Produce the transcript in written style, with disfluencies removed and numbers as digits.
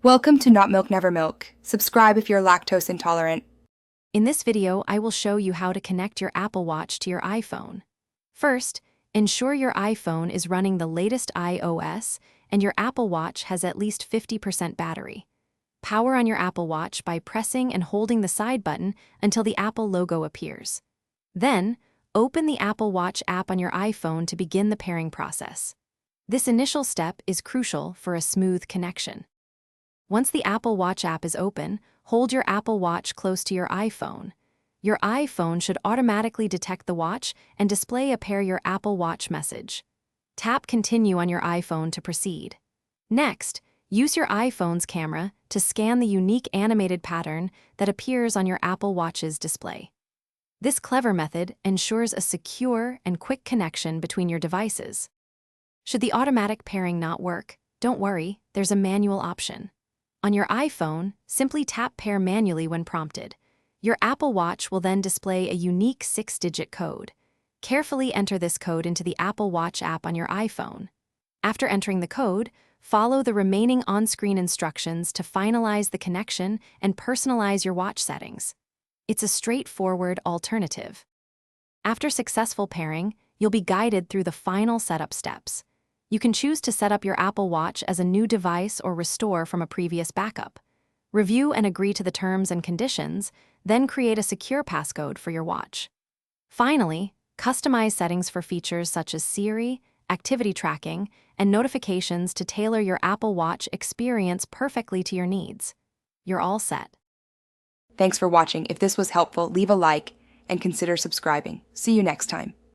Welcome to Not Milk Never Milk. Subscribe if you're lactose intolerant. In this video, I will show you how to connect your Apple Watch to your iPhone. First, ensure your iPhone is running the latest iOS and your Apple Watch has at least 50% battery. Power on your Apple Watch by pressing and holding the side button until the Apple logo appears. Then, open the Apple Watch app on your iPhone to begin the pairing process. This initial step is crucial for a smooth connection. Once the Apple Watch app is open, hold your Apple Watch close to your iPhone. Your iPhone should automatically detect the watch and display a pair your Apple Watch message. Tap Continue on your iPhone to proceed. Next, use your iPhone's camera to scan the unique animated pattern that appears on your Apple Watch's display. This clever method ensures a secure and quick connection between your devices. Should the automatic pairing not work, don't worry, there's a manual option. On your iPhone, simply tap Pair manually when prompted. Your Apple Watch will then display a unique 6-digit code. Carefully enter this code into the Apple Watch app on your iPhone. After entering the code, follow the remaining on-screen instructions to finalize the connection and personalize your watch settings. It's a straightforward alternative. After successful pairing, you'll be guided through the final setup steps. You can choose to set up your Apple Watch as a new device or restore from a previous backup. Review and agree to the terms and conditions, then create a secure passcode for your watch. Finally, customize settings for features such as Siri, activity tracking, and notifications to tailor your Apple Watch experience perfectly to your needs. You're all set. Thanks for watching. If this was helpful, leave a like and consider subscribing. See you next time.